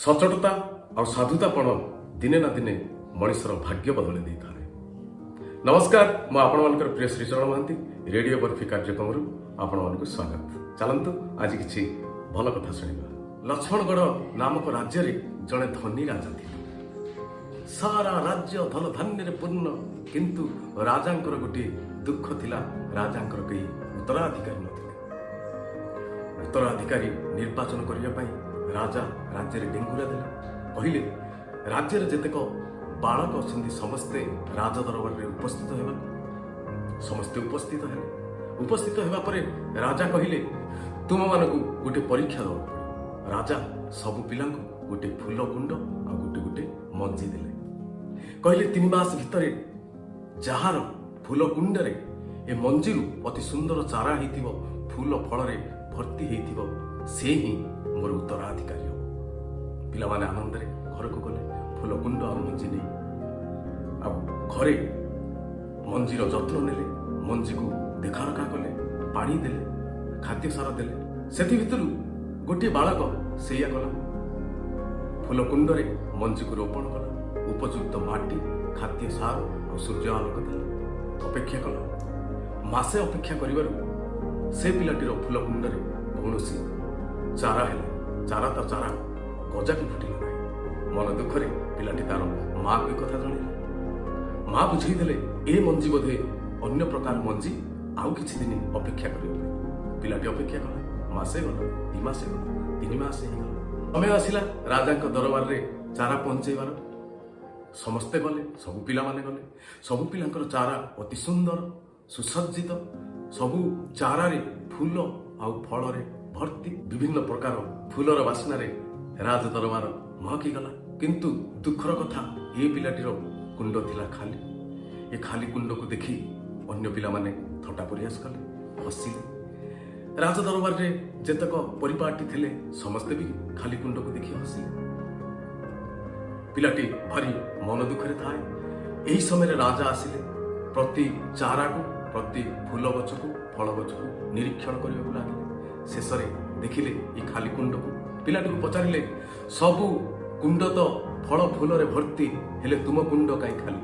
ସଚୋଟତା ଆଉ ସାଧୁତାପଣ ଦିନେ ନା ଦିନେ ମଣିଷର ଭାଗ୍ୟ ବଦଳି ଦେଇଥାଏ। ନମସ୍କାର, ମୁଁ ଆପଣମାନଙ୍କର ପ୍ରିୟ ଶ୍ରୀଚରଣ ମହାନ୍ତି ରେଡିଓ ବର୍ଫି କାର୍ଯ୍ୟକ୍ରମରୁ ଆପଣମାନଙ୍କୁ ସ୍ୱାଗତ। ଚାଲନ୍ତୁ ଆଜି କିଛି ଭଲ କଥା ଶୁଣିବା। ଲକ୍ଷ୍ମଣଗଡ଼ ନାମକ ରାଜ୍ୟରେ ଜଣେ ଧନୀ ରାଜା ଥିଲେ। ସାରା ରାଜ୍ୟ ଧନ ଧାନ୍ୟରେ ପୂର୍ଣ୍ଣ, କିନ୍ତୁ ରାଜାଙ୍କର ଗୋଟିଏ ଦୁଃଖ ଥିଲା, ରାଜାଙ୍କର କେହି ଉତ୍ତରାଧିକାରୀ ନଥିଲେ। ଉତ୍ତରାଧିକାରୀ ନିର୍ବାଚନ କରିବା ପାଇଁ ରାଜା ରାଜ୍ୟରେ ଡେଙ୍ଗୁରା ଦେଲେ। କହିଲେ ରାଜ୍ୟରେ ଯେତେକ ବାଳକ ଅଛନ୍ତି ସମସ୍ତେ ରାଜ ଦରବାରରେ ଉପସ୍ଥିତ ହେବାକୁ। ସମସ୍ତେ ଉପସ୍ଥିତ ହେଲେ। ଉପସ୍ଥିତ ହେବା ପରେ ରାଜା କହିଲେ ତୁମମାନଙ୍କୁ ଗୋଟେ ପରୀକ୍ଷା ଦେବାକୁ ପଡ଼ିବ। ରାଜା ସବୁ ପିଲାଙ୍କୁ ଗୋଟେ ଫୁଲ କୁଣ୍ଡ ଆଉ ଗୋଟେ ଗୋଟେ ମଞ୍ଜି ଦେଲେ। କହିଲେ 3 ମାସ ଭିତରେ ଯାହାର ଫୁଲ କୁଣ୍ଡରେ ଏ ମଞ୍ଜିରୁ ଅତି ସୁନ୍ଦର ଚାରା ହେଇଥିବ, ଫୁଲ ଫଳରେ ଭର୍ତ୍ତି ହେଇଥିବ, ସେ ହିଁ ମୋର ଉତ୍ତରାଧିକାରୀ ହେବ। ପିଲାମାନେ ଆନନ୍ଦରେ ଘରକୁ ଗଲେ, ଫୁଲ କୁଣ୍ଡ ଆଉ ମଞ୍ଜି ନେଇ ଆଉ ଘରେ ମଞ୍ଜିର ଯତ୍ନ ନେଲେ, ମଞ୍ଜିକୁ ଦେଖାରଖା କଲେ, ପାଣି ଦେଲେ, ଖାଦ୍ୟ ସାର ଦେଲେ। ସେଥି ଭିତରୁ ଗୋଟିଏ ବାଳକ ସେଇଆ କଲା। ଫୁଲ କୁଣ୍ଡରେ ମଞ୍ଜିକୁ ରୋପଣ କଲା, ଉପଯୁକ୍ତ ମାଟି, ଖାଦ୍ୟ ସାର ଆଉ ସୂର୍ଯ୍ୟ ଆଲୋକ ଦେଲା, ଅପେକ୍ଷା କଲା। ମାସେ ଅପେକ୍ଷା କରିବାରୁ ସେ ପିଲାଟିର ଫୁଲ କୁଣ୍ଡରେ କୌଣସି ଚାରା ହେଲା। ଚାରା ଗଜା ବି ଫୁଟିଲା ନାହିଁ। ମନ ଦୁଃଖରେ ପିଲାଟି ତାର ମାଆକୁ ଏ କଥା ଜଣେଇଲା। ମା ବୁଝେଇଦେଲେ ଏ ମଞ୍ଜି ବୋଧେ ଅନ୍ୟ ପ୍ରକାର ମଞ୍ଜି, ଆଉ କିଛି ଦିନ ଅପେକ୍ଷା କରିବା ପାଇଁ। ପିଲାଟି ଅପେକ୍ଷା କଲା। ମାସେ ଗଲା, 2 ମାସ ଗଲା, 3 ମାସ ହେଇଗଲା। ସମୟ ଆସିଲା ରାଜାଙ୍କ ଦରବାରରେ ଚାରା ପହଞ୍ଚେଇବାର। ସମସ୍ତେ ଗଲେ, ସବୁ ପିଲାମାନେ ଗଲେ। ସବୁ ପିଲାଙ୍କର ଚାରା ଅତି ସୁନ୍ଦର ସୁସଜ୍ଜିତ, ସବୁ ଚାରାରେ ଫୁଲ ଆଉ ଫଳରେ ଭର୍ତ୍ତି। ବିଭିନ୍ନ ପ୍ରକାର ଫୁଲର ବାସ୍ନାରେ ରାଜ ଦରବାର ମହକିଗଲା। କିନ୍ତୁ ଦୁଃଖର କଥା, ଏ ପିଲାଟିର କୁଣ୍ଡ ଥିଲା ଖାଲି। ଏ ଖାଲି କୁଣ୍ଡକୁ ଦେଖି ଅନ୍ୟ ପିଲାମାନେ ଥଟ୍ଟା ପରିହାସ କଲେ, ହସିଲେ। ରାଜ ଦରବାରରେ ଯେତେକ ପରିପାଟି ଥିଲେ ସମସ୍ତେ ବି ଖାଲି କୁଣ୍ଡକୁ ଦେଖି ହସିଲେ। ପିଲାଟି ଭାରି ମନ ଦୁଃଖରେ ଥାଏ। ଏହି ସମୟରେ ରାଜା ଆସିଲେ। ପ୍ରତି ଚାରାକୁ, ପ୍ରତି ଫୁଲ ଗଛକୁ, ଫଳ ଗଛକୁ ନିରୀକ୍ଷଣ କରିବାକୁ ଲାଗିଲେ। ଶେଷରେ ଦେଖିଲେ ଏ ଖାଲି କୁଣ୍ଡକୁ। ପିଲାଟିକୁ ପଚାରିଲେ ସବୁ କୁଣ୍ଡ ତ ଫଳ ଫୁଲରେ ଭର୍ତ୍ତି, ହେଲେ ତୁମ କୁଣ୍ଡ କାହିଁ ଖାଲି?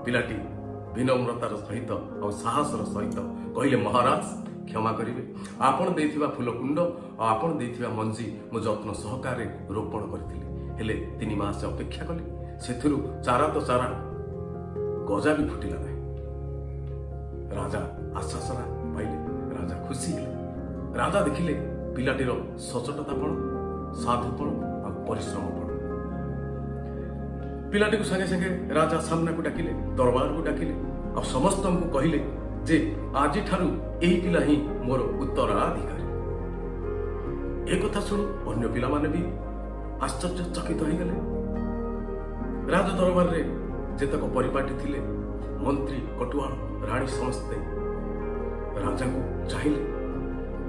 ପିଲାଟି ବିନମ୍ରତାର ସହିତ ଆଉ ସାହସର ସହିତ କହିଲେ ମହାରାଜ କ୍ଷମା କରିବେ, ଆପଣ ଦେଇଥିବା ଫୁଲ କୁଣ୍ଡ ଆଉ ଆପଣ ଦେଇଥିବା ମଞ୍ଜି ମୁଁ ଯତ୍ନ ସହକାରେ ରୋପଣ କରିଥିଲି, ହେଲେ 3 ମାସ ଅପେକ୍ଷା କଲି, ସେଥିରୁ ଚାରା ଗଜା ବି ଫୁଟିଲା ନାହିଁ। ରାଜା ଆଶ୍ୱାସନା ପାଇଲେ, ରାଜା ଖୁସି ହେଲେ। ରାଜା ଦେଖିଲେ ପିଲାଟିର ସଚୋଟତାପଣ, ସାଧୁପଣ ଆଉ ପରିଶ୍ରମପଣ। ପିଲାଟିକୁ ସାଙ୍ଗେ ସାଙ୍ଗେ ରାଜା ସାମ୍ନାକୁ ଡାକିଲେ, ଦରବାରକୁ ଡାକିଲେ ଆଉ ସମସ୍ତଙ୍କୁ କହିଲେ ଯେ ଆଜିଠାରୁ ଏହି ପିଲା ହିଁ ମୋର ଉତ୍ତରାଧିକାରୀ। ଏ କଥା ଶୁଣି ଅନ୍ୟ ପିଲାମାନେ ବି ଆଶ୍ଚର୍ଯ୍ୟଚକିତ ହେଇଗଲେ। ରାଜ ଦରବାରରେ ଯେତେକ ପରିପାଟି ଥିଲେ, ମନ୍ତ୍ରୀ, କଟୁଆଳ, ରାଣୀ ସମସ୍ତେ ରାଜାଙ୍କୁ ଚାହିଁଲେ।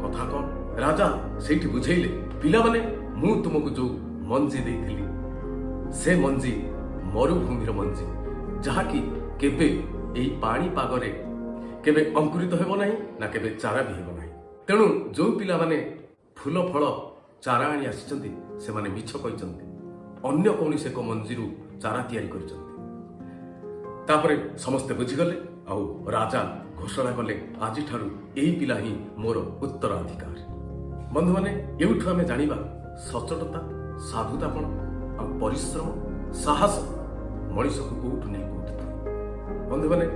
କଥା କଣ? ରାଜା ସେଇଠି ବୁଝେଇଲେ, ପିଲାମାନେ ମୁଁ ତୁମକୁ ଯୋଉ ମଞ୍ଜି ଦେଇଥିଲି ସେ ମଞ୍ଜି ମରୁଭୂମିର ମଞ୍ଜି, ଯାହାକି କେବେ ଏଇ ପାଣିପାଗରେ କେବେ ଅଙ୍କୁରିତ ହେବ ନାହିଁ, ନା କେବେ ଚାରା ବି ହେବ ନାହିଁ। ତେଣୁ ଯୋଉ ପିଲାମାନେ ଫୁଲ ଫଳ ଚାରା ଆଣି ଆସିଛନ୍ତି ସେମାନେ ମିଛ କହିଛନ୍ତି, ଅନ୍ୟ କୌଣସି ଏକ ମଞ୍ଜିରୁ ଚାରା ତିଆରି କରିଛନ୍ତି। ତାପରେ ସମସ୍ତେ ବୁଝିଗଲେ ଆଉ ରାଜା ଘୋଷଣା କଲେ ଆଜିଠାରୁ ଏହି ପିଲା ହିଁ ମୋର ଉତ୍ତରାଧିକାରୀ। ବନ୍ଧୁମାନେ, ଏଇଠୁ ଆମେ ଜାଣିବା ସଚୋଟତା, ସାଧୁତାପଣ ଆଉ ପରିଶ୍ରମ, ସାହସ ମଣିଷକୁ କୋଉଠୁ ନେଇ କୋଉଠି ଥାଏ। ବନ୍ଧୁମାନେ,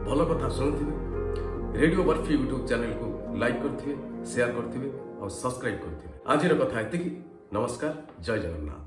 ଭଲ କଥା ଶୁଣୁଥିବେ, ରେଡିଓ ବର୍ଫି ୟୁଟ୍ୟୁବ ଚ୍ୟାନେଲକୁ ଲାଇକ୍ କରିଥିବେ, ସେୟାର କରିଥିବେ ଆଉ ସବସ୍କ୍ରାଇବ୍ କରିଥିବେ। ଆଜିର କଥା ଏତିକି। ନମସ୍କାର, ଜୟ ଜଗନ୍ନାଥ।